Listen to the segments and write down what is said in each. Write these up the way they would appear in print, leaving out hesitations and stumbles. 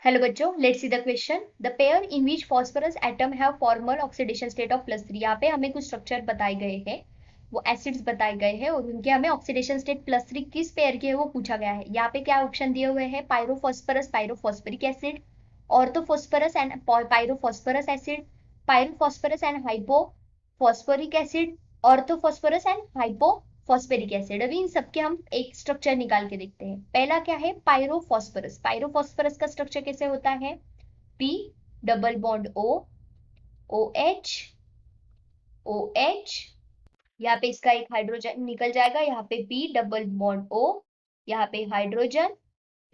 Hello बच्चों, let's see the question. The pair in which phosphorus atom have formal oxidation state of +3। यहाँ पे हमें कुछ structure बताए गए हैं, वो एसिड्स बताए गए हैं और उनके हमें ऑक्सीडेशन स्टेट +3 किस पेयर के है वो पूछा गया है। यहाँ पे क्या ऑप्शन दिए हुए हैं? Pyrophosphorous pyrophosphoric acid, orthophosphorous and pyrophosphorous acid, pyrophosphorous and hypophosphoric acid, orthophosphorous and hypophosphoric acid. अभी इन सबके हम एक स्ट्रक्चर निकाल के देखते हैं। पहला क्या है? पायरोफॉस्फरस। पायरोफॉस्फरस का स्ट्रक्चर कैसे होता है? P double bond O, OH, OH, यहाँ पे इसका एक हाइड्रोजन निकल जाएगा, यहाँ पे P डबल बॉन्ड O, यहाँ पे हाइड्रोजन,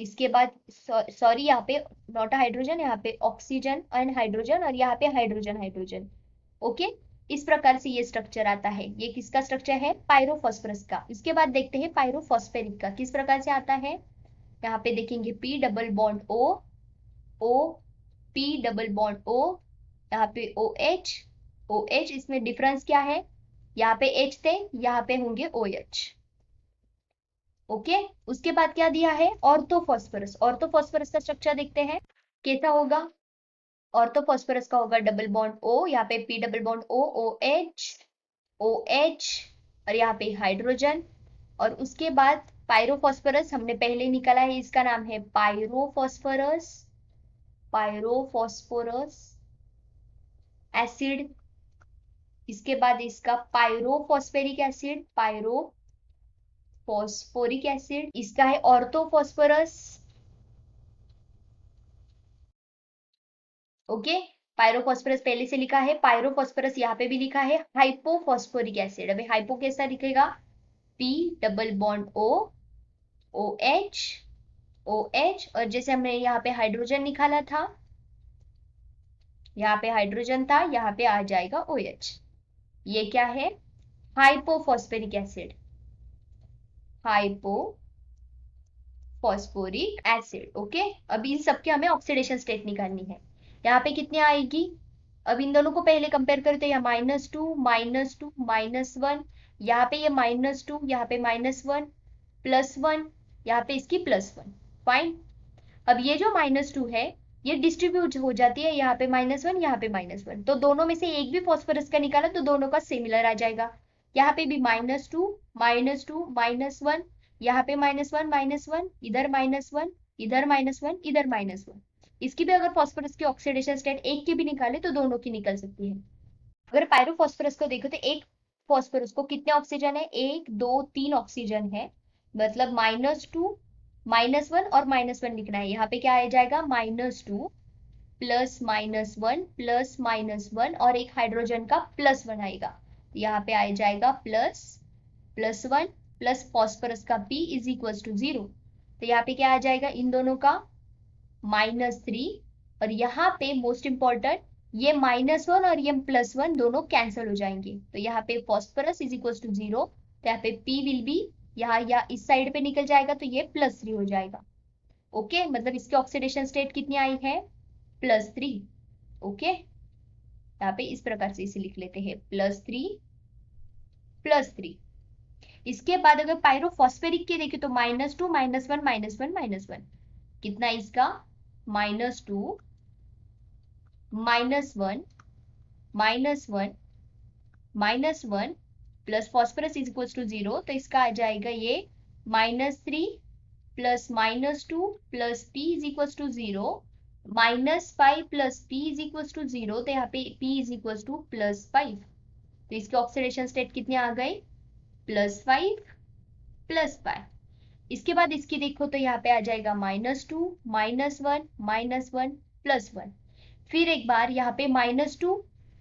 इसके बाद सॉरी यहाँ पे नॉट हाइड्रोजन, यहाँ पे ऑक्सीजन एंड हाइड्रोजन और यहाँ पे हाइड्रोजन हाइड्रोजन। ओके, इस प्रकार से ये स्ट्रक्चर आता है। ये किसका स्ट्रक्चर है? पायरोफॉस्फरस का। इसके बाद देखते हैं पायरोफॉस्फेरिक का किस प्रकार से आता है। यहाँ पे देखेंगे P double bond O, O, P double bond O, यहाँ पे OH, OH। इसमें डिफरेंस क्या है? यहाँ पे H थे, यहाँ पे होंगे OH। ओके, उसके बाद क्या दिया है? ऑर्थोफॉस्फरस। ऑर्थोफॉस्फरस का स्ट्रक्चर देखते हैं कैसा होगा। ऑर्थोफॉस्फरस का होगा डबल बॉन्ड O, यहाँ पे P double bond O, OH, OH और यहाँ पे हाइड्रोजन। और उसके बाद पायरोफॉस्फरस हमने पहले निकाला है, इसका नाम है पायरोफॉस्फरस, पायरोफॉस्फोरस एसिड। इसके बाद इसका पायरोफॉस्फेरिक एसिड, पायरोफॉस्फोरिक एसिड। इसका है ऑर्थोफॉस्फरस। ओके, पायरोफॉस्फरस पहले से लिखा है, पायरोफॉस्फरस यहाँ पे भी लिखा है। हाइपोफॉस्फोरिक एसिड, अभी हाइपो कैसा लिखेगा? P double bond O, OH, OH और जैसे हमने यहाँ पे हाइड्रोजन निकाला था, यहाँ पे हाइड्रोजन था, यहाँ पे आ जाएगा OH। ये क्या है? हाइपोफॉस्फेरिक एसिड, हाइपोफॉस्फोरिक एसिड। ओके, अब इन सबके हमें ऑक्सीडेशन स्टेट निकालनी है। यहाँ पे कितनी आएगी? अब इन दोनों को पहले कंपेयर करते हैं। -2 -2 -1, यहाँ पे ये -2, यहाँ पे -1 +1, यहाँ पे इसकी +1। फाइन। अब ये जो -2 है ये डिस्ट्रीब्यूट हो जाती है, यहाँ पे -1, यहाँ पे -1, तो दोनों में से एक भी फॉस्फोरस का निकाला तो दोनों का सिमिलर आ जाएगा। यहाँ पे भी -2 -2 -1, यहाँ पे -1 -1, इधर -1, इधर -1, इधर -1। इसकी भी अगर फॉस्फोरस की ऑक्सीडेशन स्टेट एक की भी निकाले तो दोनों की निकल सकती है। अगर पायरोफॉस्फोरस को देखो तो एक फॉस्फोरस को कितने ऑक्सीजन है? 1 2 3 ऑक्सीजन है, मतलब -2 -1 और -1 लिखना है। यहाँ पे क्या आ जाएगा? -2 प्लस -1 प्लस -1 और एक हाइड्रोजन का +1 आएगा, तो यहाँ पे आ जाएगा +1 प्लस फॉस्फोरस का P इज इक्वल टू 0, तो यहाँ पे क्या आ जाएगा? इन दोनों का -3 और यहाँ पे मोस्ट इंपॉर्टेंट ये -1 और ये +1 दोनों कैंसिल हो जाएंगे, तो यहाँ पे फॉस्फोरस इज इक्वल टू 0, तो यहाँ पे P विल बी यहाँ या इस साइड पे निकल जाएगा तो ये +3 हो जाएगा। ओके, मतलब इसकी ऑक्सीडेशन स्टेट कितनी आई है? +3। ओके, यहाँ पे इस प्रकार से इसे लिख लेते हैं +3 +3। इसके बाद अगर पायरोफॉस्फेरिक के देखें तो -2 -1 -1 -1, कितना इसका? -2 -1 -1 -1 plus phosphorus is equal to 0, तो इसका आ जाएगा ये -3 plus -2 plus P is equal to 0 -5 plus P is equal to 0, तो यहाँ पे P इज इक्वल टू +5, तो इसकी ऑक्सीडेशन स्टेट कितनी आ गई? +5 +5। इसके बाद इसकी देखो तो यहाँ पे आ जाएगा -2 -1 -1 +1। फिर एक बार यहाँ पे -2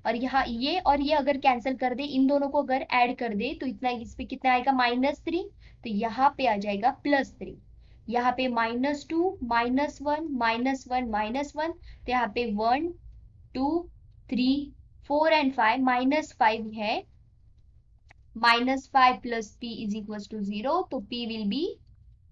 और यहाँ ये और ये अगर कैंसिल कर दे, इन दोनों को अगर ऐड कर दे तो इतना इस पे कितना आएगा? -3, तो यहाँ पे आ जाएगा +3। यहाँ पे -2 -1 -1 -1, तो यहाँ पे 1 2 3 4 एंड 5 -5 है, -5 plus P is equal to 0, तो P विल बी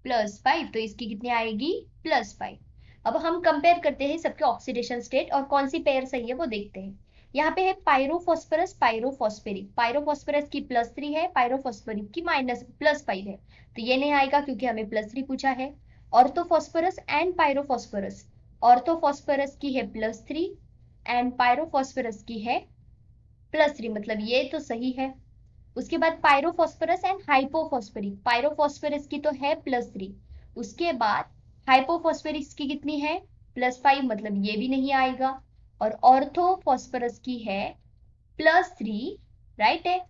+5, तो इसकी कितनी आएगी? +5। अब हम कंपेयर करते हैं सबके ऑक्सीडेशन स्टेट और कौन सी पेयर सही है वो देखते हैं। यहाँ पे है पायरोफॉस्फरस पायरोफॉस्फेरिक, पायरोफॉस्फरस की +3 है, पायरोफॉस्फेरिक की +5 है, तो ये नहीं आएगा क्योंकि हमें +3 पूछा है। ऑर्थोफॉस्फरस एंड पायरोफॉस्फरस ऑर्थोफॉस्फरस की है +3 एंड पायरोफॉस्फरस की है +3, मतलब ये तो सही है। उसके बाद पायरोफॉस्फरस एंड हाइपोफॉस्फरिक, पायरोफॉस्फरस की तो है +3, उसके बाद हाइपोफॉस्फरिक की कितनी है +5, मतलब ये भी नहीं आएगा। और ऑर्थोफॉस्फरस की है +3, राइट है।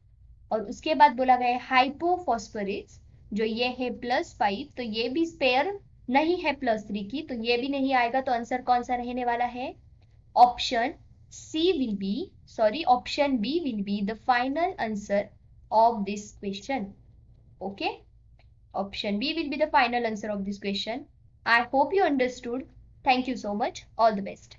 और उसके बाद बोला गया है हाइपोफॉस्फरिक, जो ये है +5, तो ये भी स्पेयर नहीं है +3 की, तो ये भी नहीं आएगा। तो आंसर कौन सा रहने वाला है? Option C will be, sorry, option B will be the final answer of this question. Okay, option B will be the final answer of this question. I hope you understood. Thank you so much. All the best.